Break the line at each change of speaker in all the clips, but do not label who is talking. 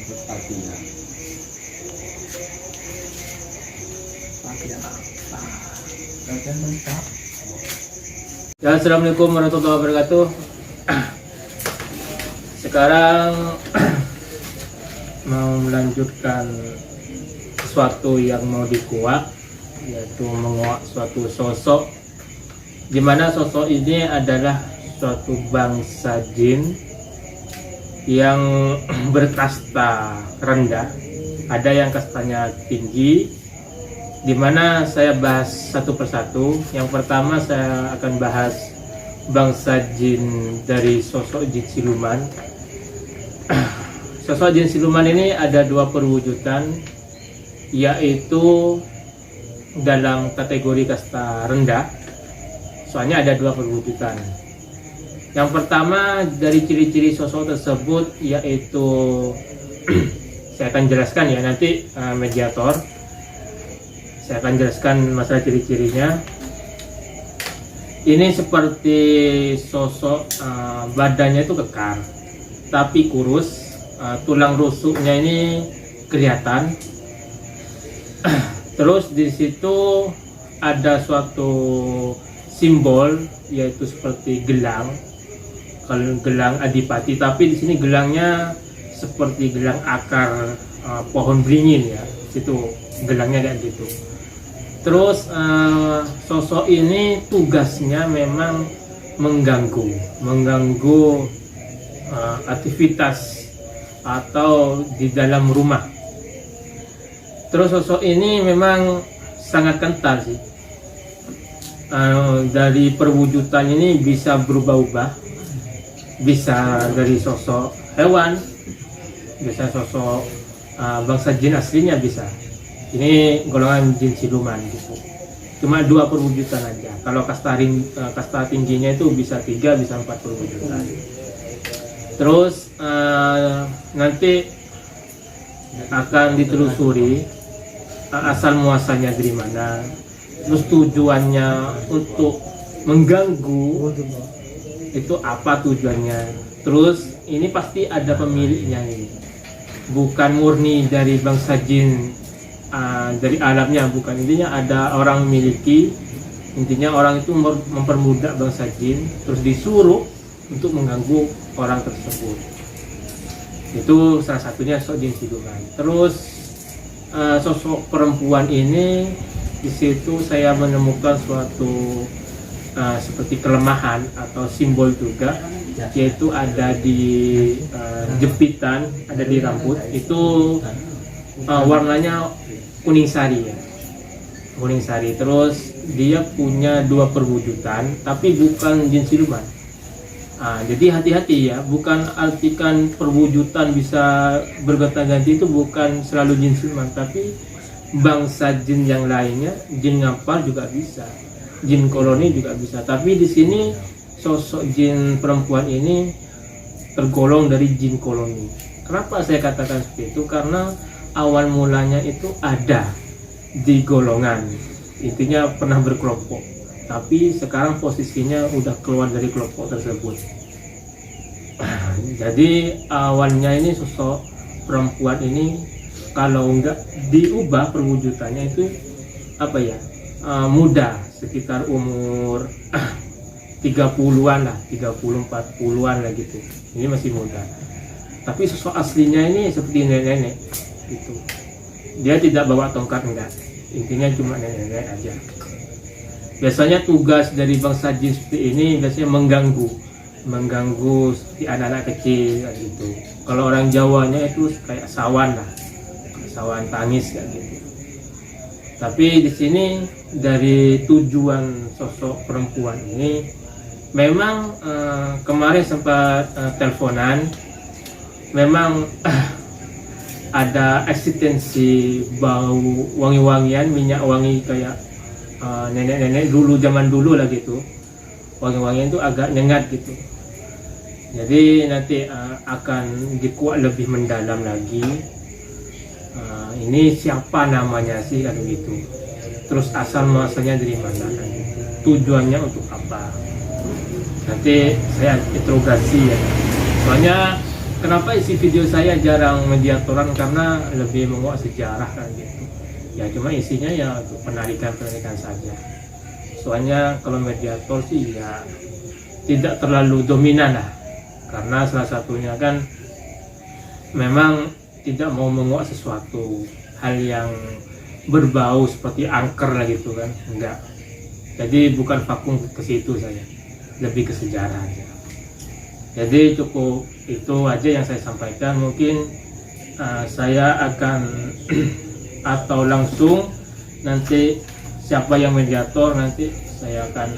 artinya.
Ya, assalamualaikum warahmatullahi wabarakatuh. Sekarang mau melanjutkan sesuatu yang mau dikuak, yaitu menguak suatu sosok, di mana sosok ini adalah suatu bangsa jin yang berkasta rendah, ada yang kastanya tinggi, di mana saya bahas satu persatu. Yang pertama saya akan bahas bangsa jin dari sosok jin siluman. Sosok jin siluman ini ada dua perwujudan, yaitu dalam kategori kasta rendah. Soalnya ada dua perwujudan. Yang pertama dari ciri-ciri sosok tersebut yaitu saya akan jelaskan ya nanti mediator. Saya akan jelaskan masalah ciri-cirinya. Ini seperti sosok badannya itu kekar, tapi kurus. Tulang rusuknya ini kelihatan. Terus di situ ada suatu simbol yaitu seperti gelang. Kalau gelang adipati, tapi di sini gelangnya seperti gelang akar pohon beringin ya. Situ gelangnya kayak gitu. Terus sosok ini tugasnya memang mengganggu aktivitas atau di dalam rumah. Terus sosok ini memang sangat kental sih. Dari perwujudan ini bisa berubah-ubah, bisa dari sosok hewan, bisa sosok bangsa jin aslinya bisa. Ini golongan jin siluman gitu. Cuma dua perwujudan aja. Kalau kasta tingginya itu bisa 3, bisa 4 perwujudan. Terus nanti akan ditelusuri asal muasalnya dari mana. Terus tujuannya untuk mengganggu itu apa tujuannya. Terus ini pasti ada pemiliknya ini. Bukan murni dari bangsa jin dari alamnya, bukan. Intinya ada orang memiliki, intinya orang itu mempermudah bangsa jin terus disuruh untuk mengganggu orang tersebut. Itu salah satunya sosok jin siluman. Terus sosok perempuan ini, di situ saya menemukan suatu seperti kelemahan atau simbol juga, yaitu ada di jepitan, ada di rambut. Itu warnanya kuning sari ya, kuning sari. Terus dia punya dua perwujudan, tapi bukan jin siluman. Jadi hati-hati ya, bukan artikan perwujudan bisa bergonta-ganti itu bukan selalu jin siluman, tapi bangsa jin yang lainnya, jin ngampar juga bisa, jin koloni juga bisa. Tapi di sini sosok jin perempuan ini tergolong dari jin koloni. Kenapa saya katakan seperti itu? Karena awal mulanya itu ada di golongan, intinya pernah berkelompok, tapi sekarang posisinya udah keluar dari kelompok tersebut. Jadi awalnya ini sosok perempuan ini kalau enggak diubah perwujudannya itu apa ya, muda, sekitar umur 30-an lah, 30-40-an lah gitu. Ini masih muda. Tapi sosok aslinya ini seperti nenek-nenek gitu. Dia tidak bawa tongkat, enggak. Intinya cuma nenek-nenek aja. Biasanya tugas dari bangsa jin seperti ini biasanya mengganggu seperti anak-anak kecil kayak gitu. Kalau orang Jawanya itu kayak sawan lah, sawan tangis kayak gitu. Tapi di sini dari tujuan sosok perempuan ini, memang kemarin sempat teleponan, memang ada eksistensi bau wangi-wangian, minyak wangi kayak nenek-nenek dulu, zaman dulu lah gitu. Wangi-wangian itu agak nyengat gitu. Jadi nanti akan dikuak lebih mendalam lagi. Ini siapa namanya sih kan gitu. Terus asal muasalnya dari mana kan gitu. Tujuannya untuk apa? Nanti saya interogasi ya. Soalnya kenapa isi video saya jarang mediatoran, karena lebih menguak sejarah kan gitu. Ya cuma isinya ya untuk penarikan saja. Soalnya kalau mediator sih ya tidak terlalu dominan lah, karena salah satunya kan memang tidak mau menguak sesuatu hal yang berbau seperti angker lah gitu kan, enggak. Jadi bukan vakum ke situ, saya lebih ke sejarah aja. Jadi cukup itu aja yang saya sampaikan. Mungkin saya akan atau langsung nanti siapa yang mediator nanti saya akan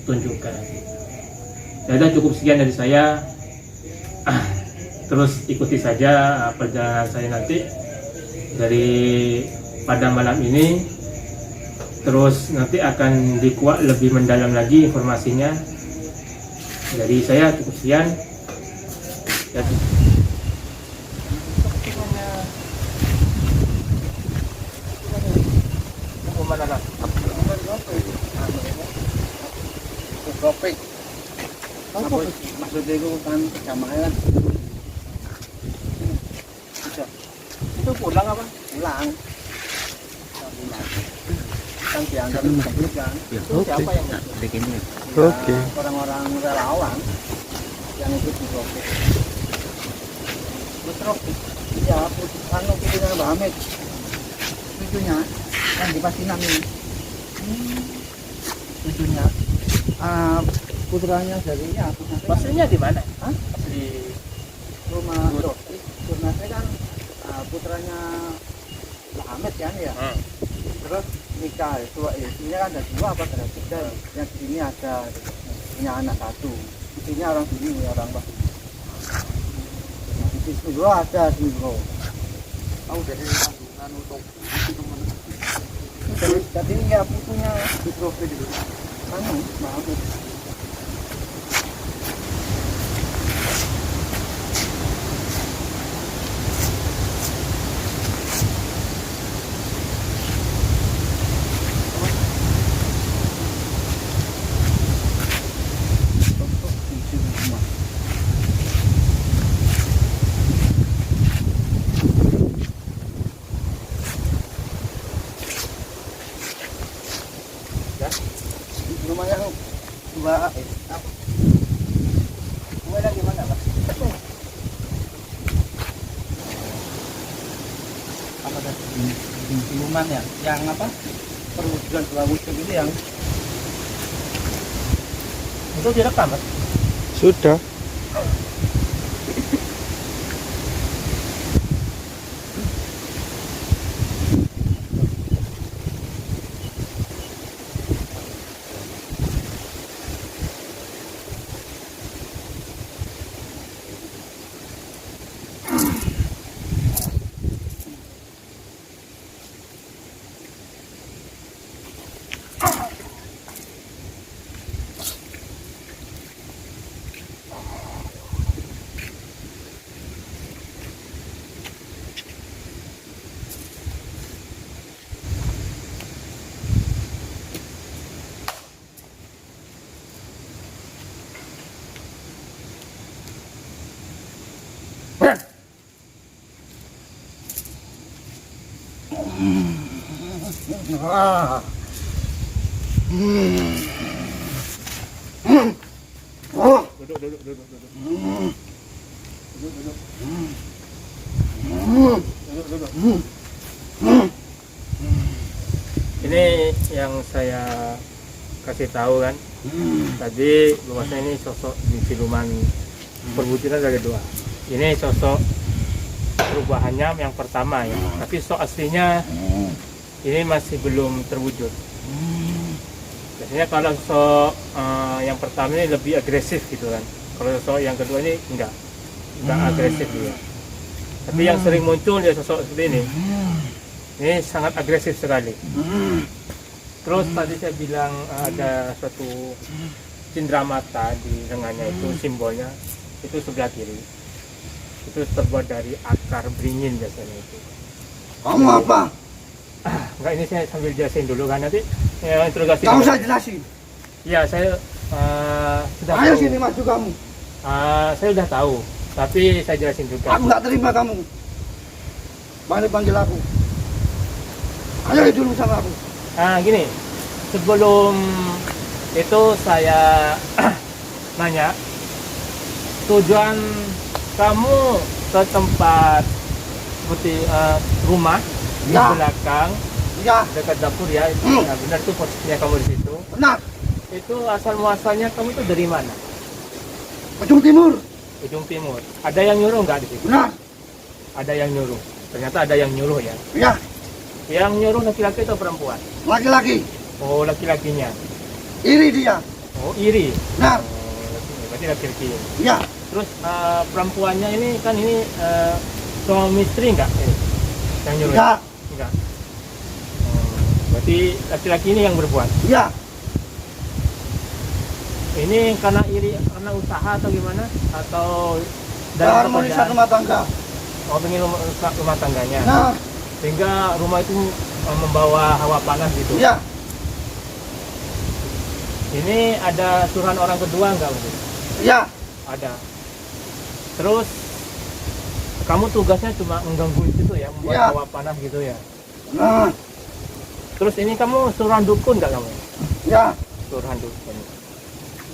tunjukkan. Jadi cukup sekian dari saya. Terus ikuti saja perjalanan saya nanti dari pada malam ini. Terus nanti akan dikuak lebih mendalam lagi informasinya. Jadi saya cukup sekian.
Maksudnya itu kan jamaah kan. Itu pulang apa? Pulang. Kan diantar jemput kan. Itu siapa yang bikin ini?
Oke.
Orang-orang relawan yang ikut di Gopek. Terus iya, anu putrinya Mbak Hamid. Cucunya kan di Pacinan ini. Cucunya putranya dari ya.
Maksudnya di mana?
Hah?
Di
Rumah Jurnasnya kan putranya Mbak Hamid kan ya. Terus nikah tua istrinya kan ada dua apa ada tiga, yang di sini ada punya anak satu, istrinya orang sini orang Mbak. Nah, di sini dua ada di bro. Tahu dari kandungan untuk itu tadi ya putunya di profil dulu. Kamu Mbak Hamid. Rumahnya Mbak apa? Rumahnya gimana Pak? Apa tadi? Siluman ya? Yang apa? Perwujudan berwujud itu yang
itu direkam, Mas?
Sudah.
Duduk. Ini yang saya kasih tahu kan. Tadi bahwasanya ini sosok di siluman perwujudan dari dua. Ini sosok perubahannya yang pertama ya. Tapi sosok aslinya ini masih belum terwujud. Biasanya kalau sosok yang pertama ini lebih agresif gitu kan. Kalau sosok yang kedua ini enggak agresif dia. Tapi yang sering muncul ya sosok seperti ini sangat agresif sekali. Terus tadi saya bilang ada suatu cindera mata di lengannya itu, simbolnya itu sebelah kiri. Itu terbuat dari akar beringin biasanya itu.
kamu apa?
Enggak, ini saya sambil jelasin dulu kan, nanti interogasi.
Kamu saya jelasin.
Ya, saya sudah
Ayo
tahu.
sini maju kamu.
Saya sudah tahu Tapi saya jelasin juga.
Aku nggak terima kamu. Panggil aku. Ayo dulu sama aku.
Nah gini, sebelum itu saya nanya, tujuan kamu ke tempat seperti rumah di
Ya.
belakang
Ya,
dekat dapur ya, nah, benar tuh posisinya kamu di situ.
benar.
Itu asal muasalnya kamu itu dari mana?
Ujung timur.
Ujung timur. Ada yang nyuruh nggak di situ?
Benar.
Ada yang nyuruh. Ternyata ada yang nyuruh ya.
Ya,
Yang nyuruh laki-laki atau perempuan?
laki-laki.
Oh laki-lakinya.
Iri dia.
Oh iri.
Benar.
Oh, berarti laki-laki.
Ya,
Terus perempuannya ini kan ini suami istri enggak? Yang nyuruh?
enggak.
Enggak. Berarti laki-laki ini yang berbuat.
Ya,
Ini karena iri, karena usaha atau gimana? Atau
harmonisasi
pekerjaan?
rumah tangga.
Oh, pengen rumah tangganya.
Nah,
Sehingga rumah itu membawa hawa panas gitu.
ya,
Ini ada suruhan orang kedua enggak mungkin?
ya,
Ada. Terus kamu tugasnya cuma mengganggu itu ya, membuat
Ya.
hawa panas gitu ya.
nah,
Terus ini kamu suruhan dukun nggak kamu?
ya,
Suruhan dukun.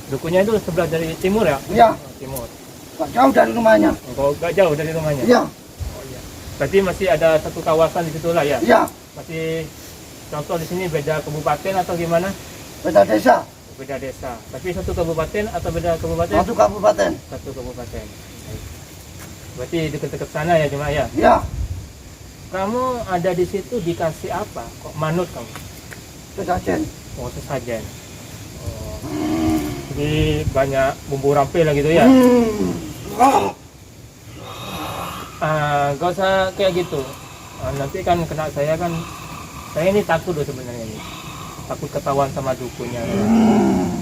Dukunnya itu sebelah dari timur ya?
ya.
Oh, timur.
Gak jauh dari rumahnya.
Engkau nggak jauh dari rumahnya?
Ya,
Oh iya. Berarti masih ada satu kawasan di situ lah ya?
ya.
Masih contoh di sini beda kabupaten atau gimana?
Beda desa.
Beda desa. Tapi satu kabupaten atau beda kabupaten?
Satu kabupaten.
Satu kabupaten. Baik. Berarti dekat-dekat sana ya cuma ya?
Ya,
Kamu ada di situ dikasih apa? Kok manut kamu?
sesajen.
Oh sesajen. Oh. Jadi banyak bumbu rampil lah gitu ya?
Ah,
Gak usah kayak gitu. Nanti kan kena saya kan, saya ini takut loh sebenarnya ini. Takut ketahuan sama dukunya.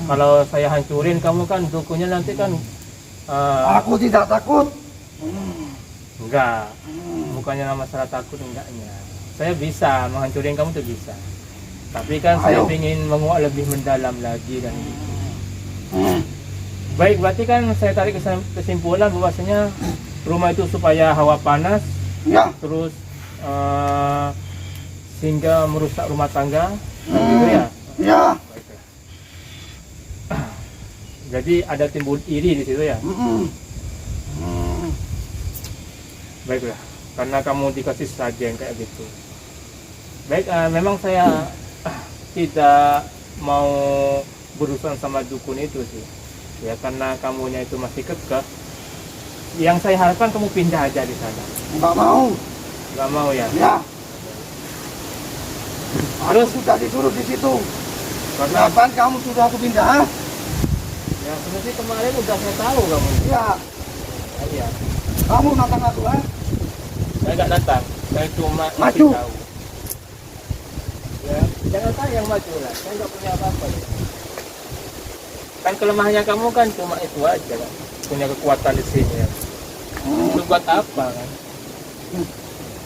Kalau saya hancurin kamu kan dukunya nanti kan
aku tidak takut.
enggak. Bukannya masalah takut enggaknya. Saya bisa menghancurin kamu tuh bisa. Tapi kan saya
Ayo.
ingin menguak lebih mendalam lagi dan gitu. Baik, berarti kan saya tarik kesimpulan bahwasanya rumah itu supaya hawa panas,
Ya,
terus sehingga merusak rumah tangga, gitu ya.
ya.
Baiklah. Jadi ada timbul iri di situ ya. Baiklah, karena kamu dikasih sajen kayak gitu. Baik, memang saya tidak mau berurusan sama dukun itu sih. Ya karena kamunya itu masih kekeh. Yang saya harapkan kamu pindah aja di sana.
Enggak mau.
Gak mau ya?
Ya.
Terus?
Aku sudah disuruh di situ.
Karena
Kapan kamu sudah aku pindah?
ya sebenarnya kemarin udah saya tahu kamu.
Ya,
Iya.
kamu nantang aku, ha?
Saya nggak datang. Saya cuma
Maju.
ngasih tahu. Ya, jangan saya yang maju lah. Saya nggak punya apa-apa. Ya. Kan kelemahannya kamu kan cuma itu aja kan. Punya kekuatan di sini ya. Itu buat apa kan?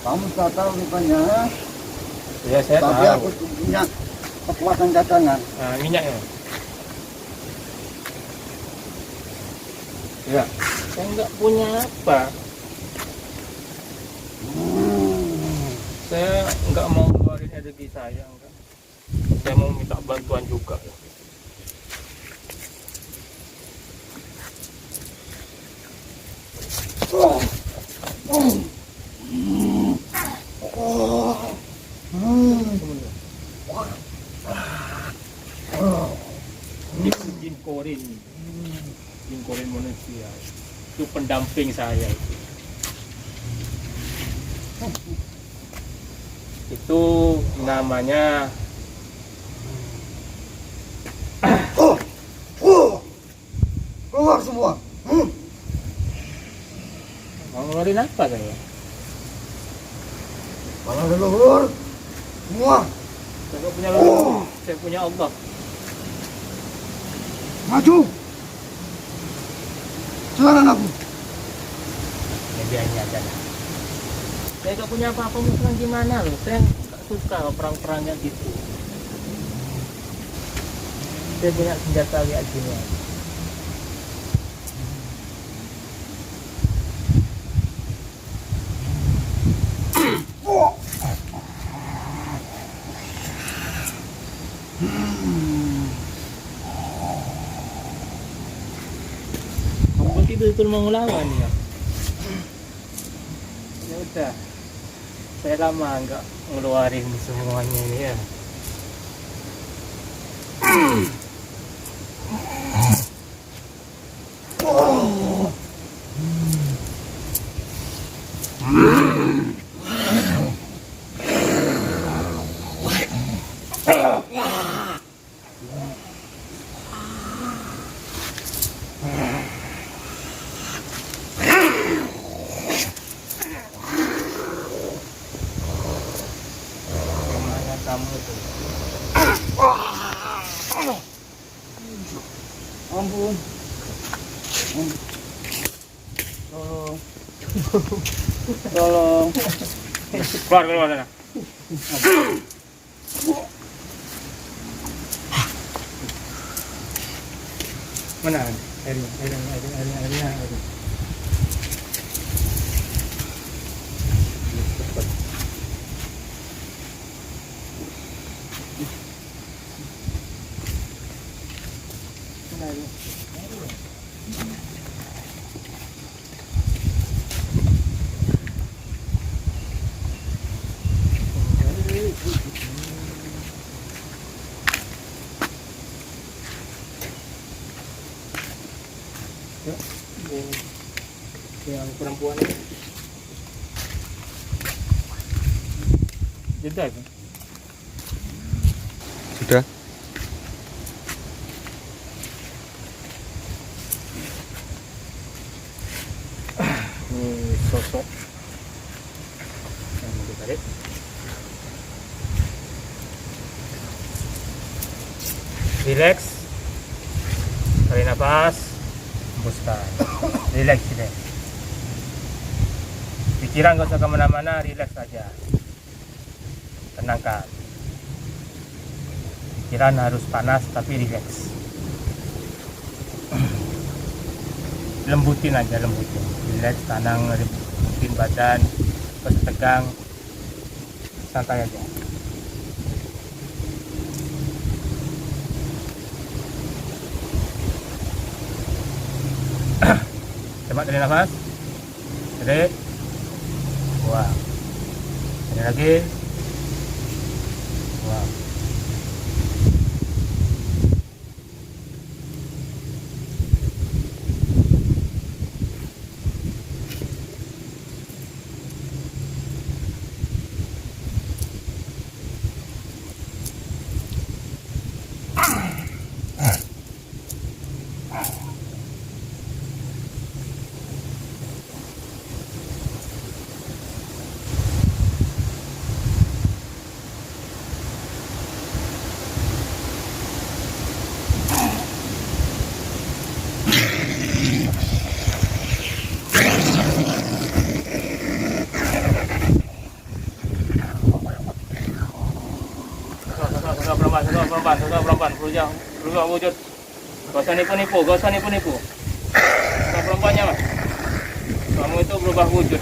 Kamu sudah tahu rupanya, ha?
Ya saya
Tapi
tahu.
aku punya kekuatan cadangan.
Nah, minyaknya. Ya, saya nggak punya apa. Saya nggak mau keluarin energi saya, enggak. Saya mau minta bantuan juga. Jin korin, jin korin manusia. Itu pendamping saya itu. Itu namanya
Keluar semua.
mau ngeluarin apa saya?
Kalau leluhur, semua
Saya nggak punya leluhur, saya punya Allah.
maju. Silakan aku.
Ya biarnya aja lah. Saya nggak punya apa-apa, mau perang gimana loh? Saya nggak suka perang-perangnya gitu. Saya punya senjata kayak gini. betul-betul mau ngelawan ya. Ya udah, saya lama nggak ngeluarin semuanya ini ya. Kemana kamu tuh?
Ampun. Tolong. Tolong.
Keluar sana. Mana airnya. Yuk, yang perempuan ini. Jeda kan?
Sudah.
Ini sosok yang ditarik. Relax, tarik nafas, hembuskan. Relax, relax. Pikiran gak usah kemana-mana, relax saja. Tenangkan. Pikiran harus panas tapi relax. Lembutin aja, lembutin. Relax, tenang, lembutin badan, terus tegang, santai aja. Coba tarik nafas. Tarik. Buang. Tarik lagi. Buang. Perempuan, berubah wujud. Gak usah nipu-nipu. Sama perempuannya mas. Kamu itu berubah wujud.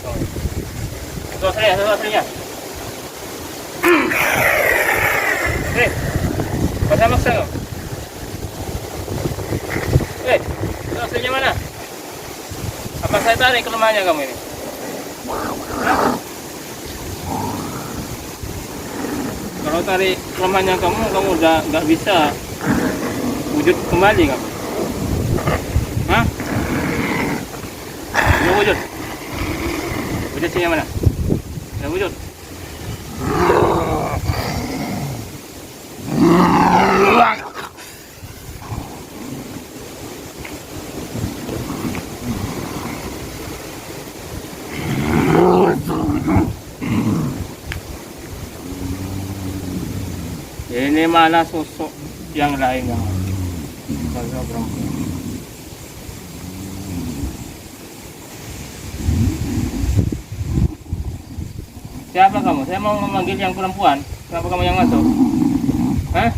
Itu aslinya. Gak usah maksa kamu. Itu aslinya mana? Apa saya tarik kelemahannya kamu ini? Kalau tarik kelemahannya kamu udah nggak bisa wujud kembali kamu. Hah? Udah wujud? Wujud sini mana? Udah wujud? Ini mana sosok yang lain yang sosok perempuan. Siapa kamu? Saya mau memanggil yang perempuan. Kenapa kamu yang masuk? Hah?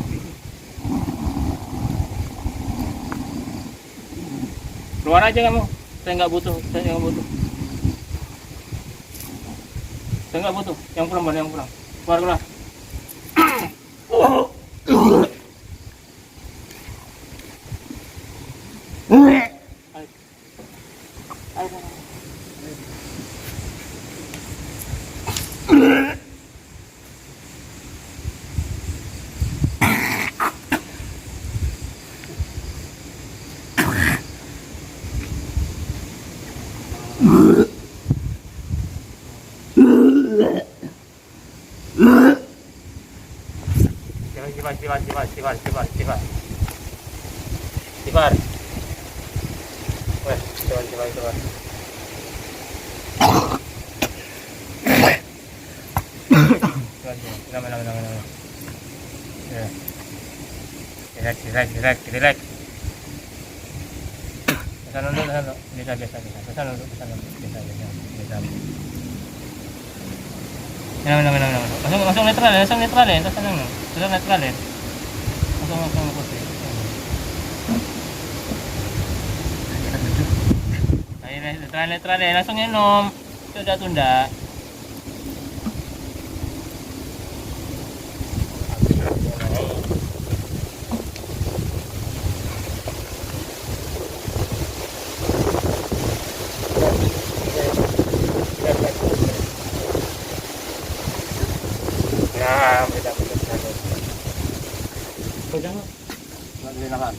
Keluar aja kamu. Saya nggak butuh. Saya nggak butuh. Yang perempuan. Keluar. Kibar. Weh, kibar. Nama. Ya. Relax. Sana dulu. Biasa. Sana dulu. Biasa. Langsung netral ya. Langsung netral ya. Langsung putih. Ayo netral ya. Langsung minum. Sudah tunda. Nah, beda. Pegang nggak boleh nahan.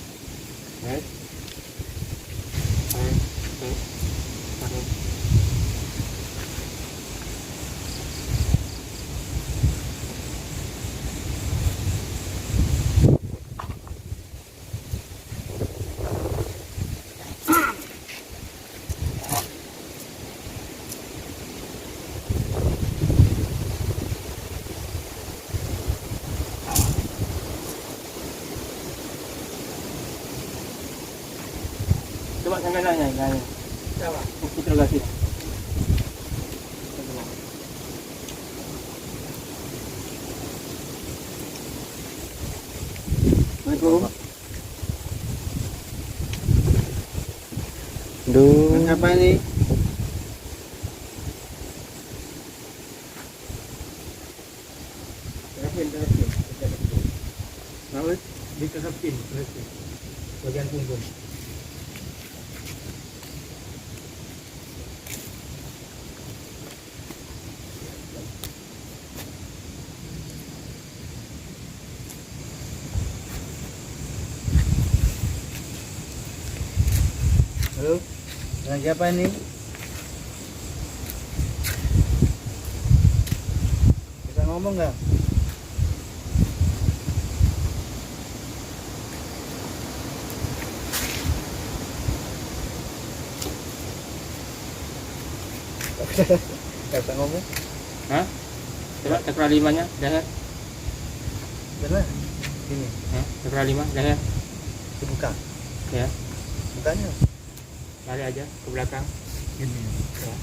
Coba sampai nanya. Coba. Interogasi.
Assalamualaikum.
Duh.
Siapa ini?
Terapin.
Lalu
Diterapin. Bagian punggung.
halo. Dengan siapa ini? Bisa ngomong nggak? Nggak bisa ngomong.
Hah? Coba cakra 5-nya, leher.
Benar. Ini
Cakra 5, leher.
dibuka.
Ya,
Bukanya.
lari aja ke belakang.
Gini.
Ya.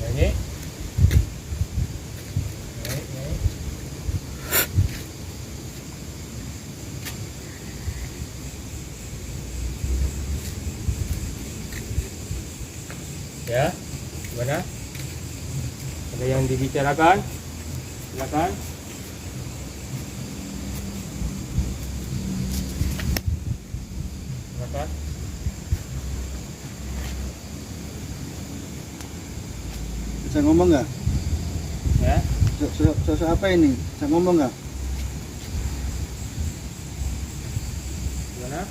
Naik. Ya, gimana? Ada yang dibicarakan? Silakan. Silakan.
Bisa ngomong nggak?
Ya,
Sosok apa ini? Bisa ngomong nggak?
gimana?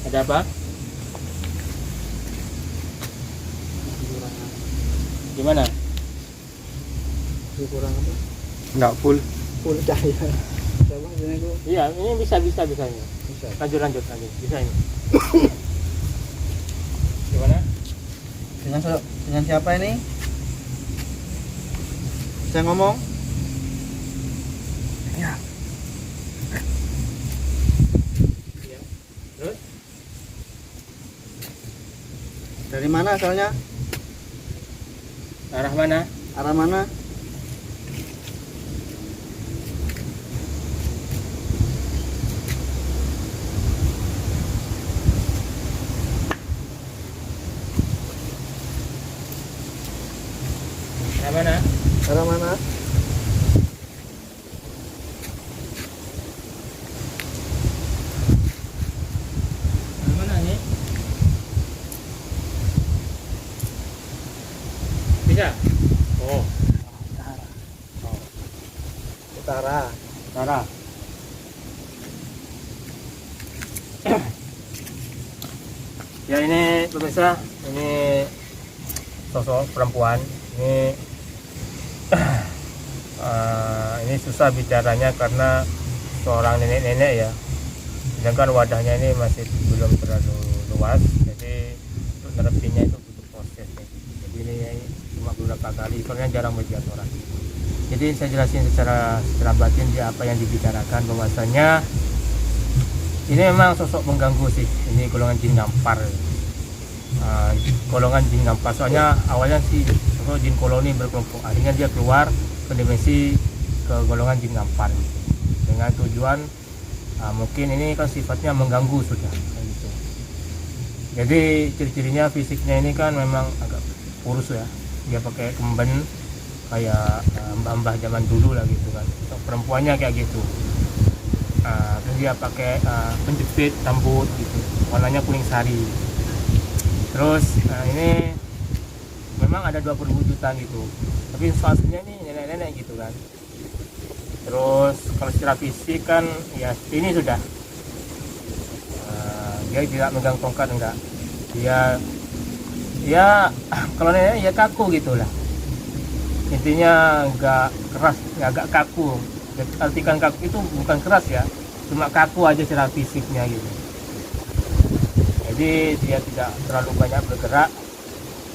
Ada apa? Gimana?
Kurang apa?
Enggak full.
Full cahaya. Coba ini aku
Iya, ini bisa ini.
bisa.
Lanjut. Bisa ini. Gimana?
Dengan siapa ini? Bisa ngomong? Ya.
Iya. Terus?
Dari mana asalnya?
Arah mana?
Arah mana?
mana?
Arah mana?
Mana nih? Bisa? Oh,
Utara.
oh.
Utara.
Utara. Ya ini pemirsa, ini sosok perempuan. Ini ini susah bicaranya karena seorang nenek-nenek ya. Sedangkan wadahnya ini masih belum terlalu luas, jadi untuk nerapinnya itu butuh proses. Jadi ini cuma beberapa kali, soalnya jarang melihat orang. Jadi saya jelasin secara batin dia apa yang dibicarakan, bahwasanya ini memang sosok mengganggu sih. Ini golongan jin ngampar. Golongan jin ngampar. Soalnya awalnya sih sosok jin koloni berkelompok. Akhirnya dia keluar ke dimensi ke golongan jin ngampar. Dengan tujuan mungkin ini kan sifatnya mengganggu sudah. Gitu. Jadi ciri-cirinya fisiknya ini kan memang agak kurus ya. Dia pakai kemben kayak mbah-mbah zaman dulu lah gitu kan. Perempuannya kayak gitu. Terus dia pakai penjepit rambut gitu, warnanya kuning sari. Terus ini memang ada 2 perwujudan gitu, tapi aslinya ini nenek-nenek gitu kan. Terus kalau secara fisik kan ya ini sudah dia tidak megang tongkat, enggak, dia ya kalau nenek ya kaku gitulah, intinya enggak keras, agak kaku. Artikan kaku itu bukan keras ya, cuma kaku aja secara fisiknya gitu. Jadi dia tidak terlalu banyak bergerak,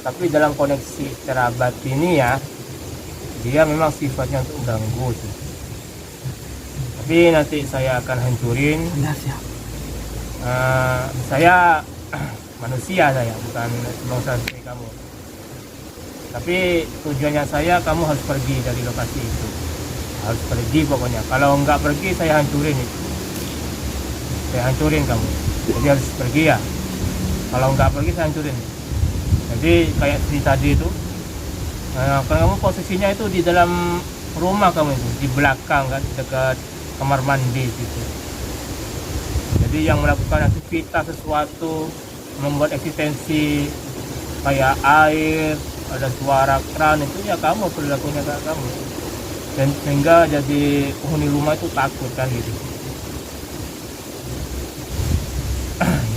tapi dalam koneksi secara batini ya, dia memang sifatnya untuk mengganggu sih. Tapi nanti saya akan hancurin. Saya manusia, saya bukan bangsa seperti kamu. Tapi tujuannya saya, kamu harus pergi dari lokasi itu. Harus pergi pokoknya. Kalau nggak pergi saya hancurin itu. Saya hancurin kamu. Jadi harus pergi ya. Kalau nggak pergi saya hancurin. Jadi kayak seperti tadi itu. Kalau kamu posisinya itu di dalam rumah kamu itu, di belakang kan, dekat kamar mandi gitu. Jadi yang melakukan aktivitas sesuatu, membuat eksistensi kayak air, ada suara keran, itu ya kamu, perilakunya kayak kamu. Dan sehingga jadi penghuni rumah itu takut kan gitu.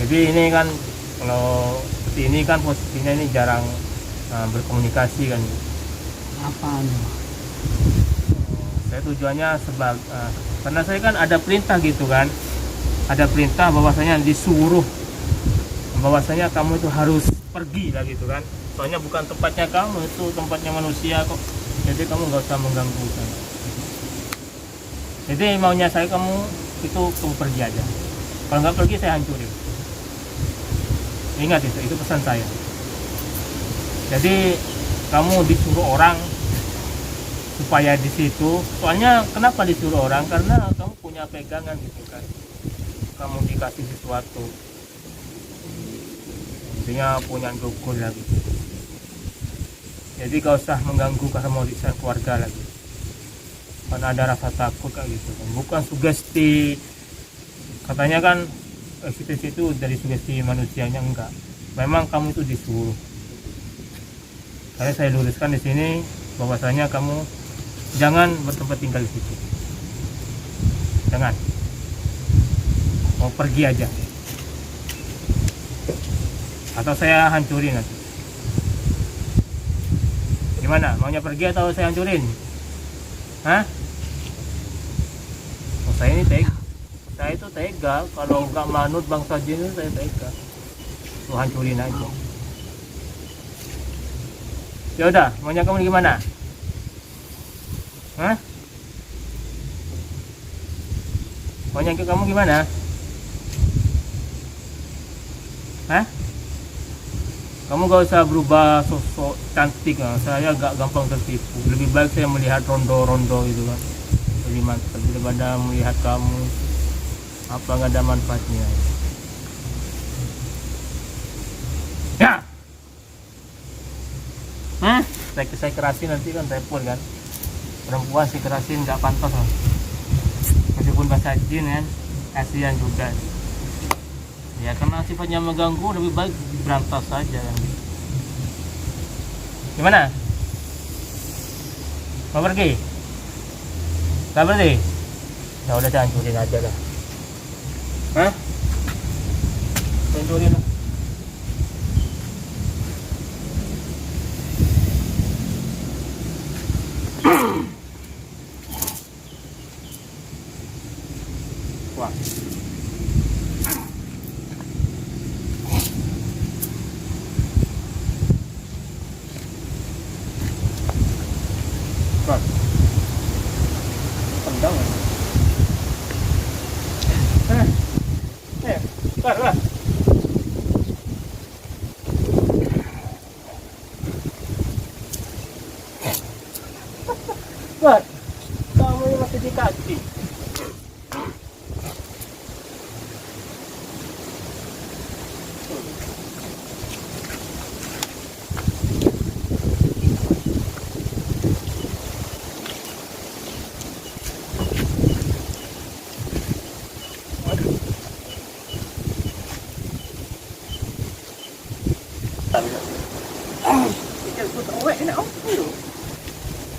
Jadi ini kan kalau seperti ini kan posisinya ini jarang berkomunikasi kan.
Apa nih?
Saya tujuannya karena saya kan ada perintah gitu kan, ada perintah bahwasanya disuruh bahwasanya kamu itu harus pergi lah gitu kan. Soalnya bukan tempatnya kamu, itu tempatnya manusia kok. Jadi kamu nggak usah mengganggu kan. Jadi maunya saya kamu pergi aja. Kalau nggak pergi saya hancurin. Ingat itu pesan saya. Jadi kamu disuruh orang supaya di situ. Soalnya kenapa disuruh orang? Karena kamu punya pegangan gitu kan. Kamu dikasih sesuatu. Intinya punya dukun lagi. Jadi gak usah mengganggu keharmonisan keluarga lagi. Karena ada rasa takut kayak gitu. Bukan sugesti. Katanya kan eksistensi itu dari sugesti manusianya, enggak. Memang kamu itu disuruh. Karena saya luruskan di sini bahwasanya kamu jangan bertempat tinggal di situ. Jangan. Mau pergi aja. Atau saya hancurin nanti. Gimana? Maunya pergi atau saya hancurin? Hah? Oh, saya ini tega. Saya itu tega. Kalau nggak manut bangsa jin itu saya tega. Tuh hancurin aja. Ya udah, maunya kamu gimana? Hah? Maunya kamu gimana? Hah? Kamu gak usah berubah sosok cantik lah. Saya gak gampang tertipu. Lebih baik saya melihat rondo-rondo gitu kan. Lebih mantap daripada melihat kamu. Apa gak ada manfaatnya? Ya. Hah? saya kerasin nanti kan repot kan. Perempuan saya kerasin nggak pantas loh. Meskipun bahasa jin kan, kasihan juga. Ya karena sifatnya mengganggu, lebih baik berantas saja kan. Gimana? Mau pergi? Gak berhenti? Ya udah hancurin aja dah. Hah? Hancurin lah. Wah. Wah. Tendang. Keluar. Keluar. Kamu ini masih di kaki.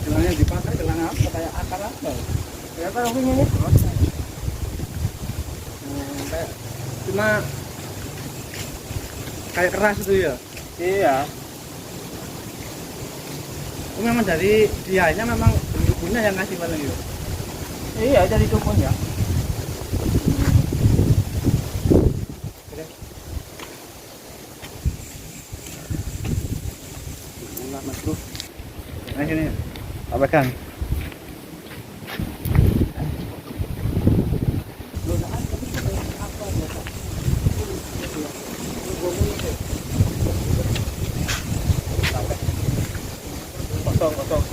Gelangnya dipakai gelang apa kayak akar apa?
Ya kalau ini
Kayak cuma kayak keras itu ya.
iya.
Oh, memang dari dianya memang bentuknya yang ngasih paling ya.
Iya dari dukun ya.
Mas bro. Nah ini. Apa kan?
Kosong.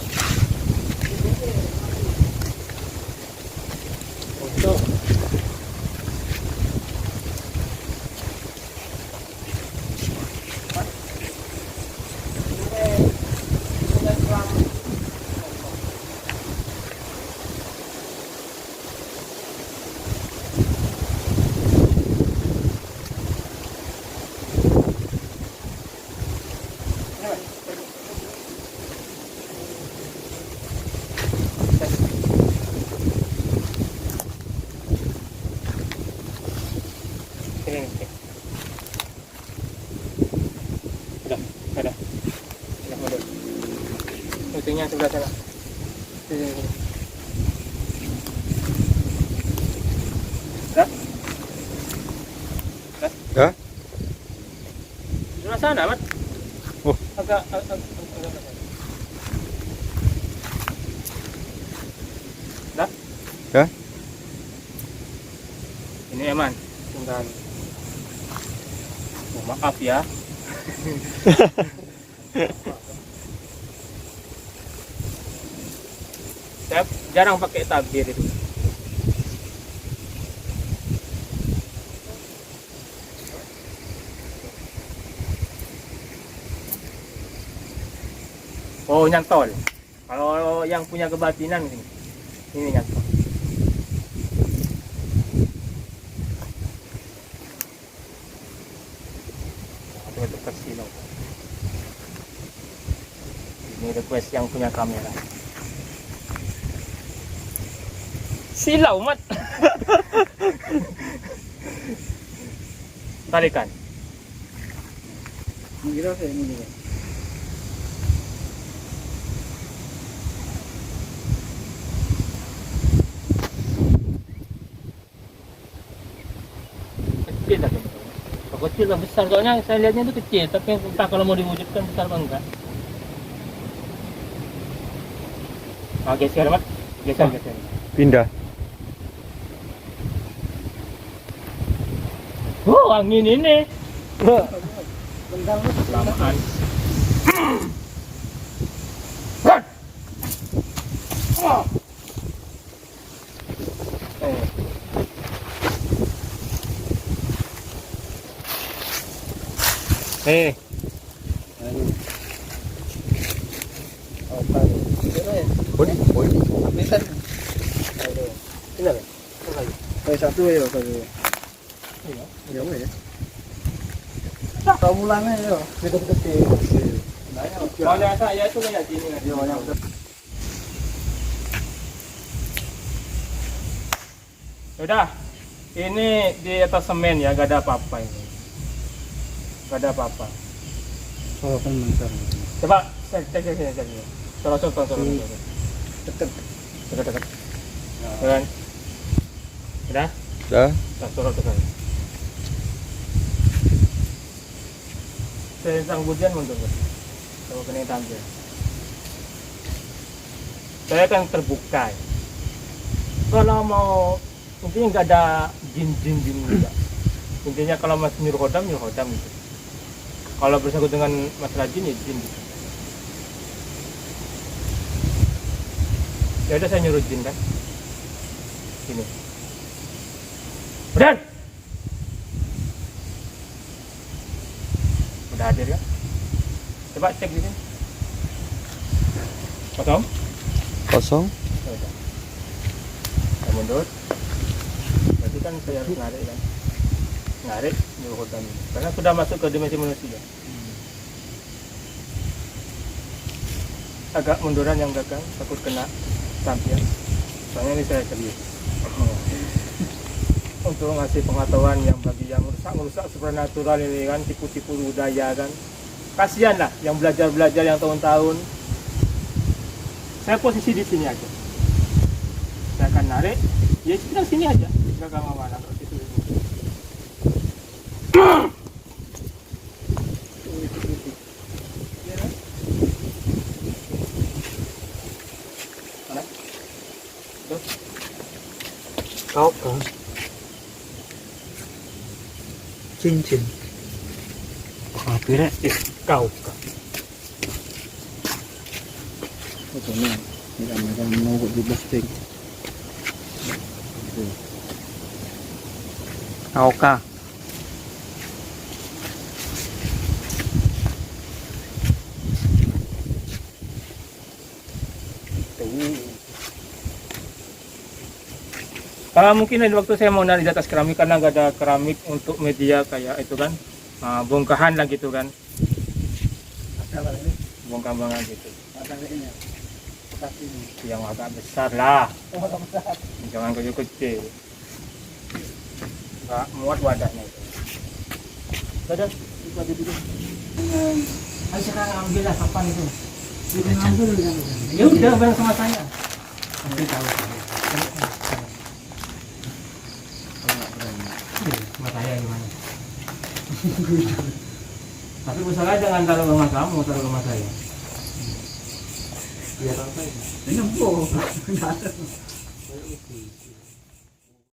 Ini. Udah mundur. Ujungnya sebelah sana. Sini. Udah?
Ya?
Sebelah sana, Mat.
Oh.
Agak. Udah?
Ya?
Ini Eman, tinggal. Oh, maaf ya. Saya jarang pakai tabir itu. Oh, nyantol. Kalau yang punya kebatinan ini nyantol. Itu kasilau. Ini request yang punya kamera. Silau, Mat. Tarikan.
Mengira saya ini juga.
Kecil tapi kecil lah besar, soalnya saya lihatnya itu kecil, tapi entah kalau mau diwujudkan besar apa enggak. Ah, geser, Mat. Geser.
Pindah.
Oh, angin ini.
Tendang lu
Lamaan.
Oh, ini.
Bisa.
Ini apa? Lagi.
Satu ya kalau.
Iya.
Ya weh. Kau mulanya ya. Gede-gede.
Kalau saya itu kayak gini.
Ya banyak.
Udah, ini di atas semen ya, gak ada apa-apa ini. Gak ada apa-apa.
Oh kan bentar.
Coba cek. Terus.
Deket.
Dekat. Kan? Udah?
Dah.
Turun tekan. Saya sang hujan mundur. Coba kena tampil. Saya kan terbuka. Ya. Kalau mau intinya nggak ada jin juga. Intinya kalau masih nyuruh hodam gitu. Kalau bersangkut dengan masalah jin ya jin gitu. Ya udah saya nyuruh jin kan. Sini. Udah. Udah hadir kan? Coba cek di sini. Kosong?
Kosong.
Ya udah. Saya mundur. Berarti kan saya harus narik kan? Narik nyuruh hodam ini. Karena sudah masuk ke dimensi manusia. Agak munduran yang gagal, takut kena tampilan. Soalnya ini saya serius. Untuk ngasih pengetahuan yang bagi yang merusak supernatural ini kan, tipu-tipu budaya kan. Kasihan lah yang belajar yang tahun-tahun. Saya posisi di sini aja. Saya akan narik, ya sekitar sini aja. Enggak kemana-mana terus itu. Mana? Tuh.
Kau kan. Cincin. Hampir
Kau.
itu nih. Ini mau di posting.
Auka.
Mungkin di waktu saya mau narik di atas keramik karena nggak ada keramik untuk media kayak itu kan, bongkahan lah gitu kan, bongkah-bongkah gitu. Yang agak besar lah, jangan kecil-kecil, nggak muat wadahnya itu. Sudah, itu aja dulu. Ayo sekarang ambil lah kapan itu? Ya udah bareng sama saya. Nanti tahu. Sama saya gimana? Tapi misalnya jangan taruh rumah kamu, taruh rumah saya. Biar apa ini?
Ini empuk.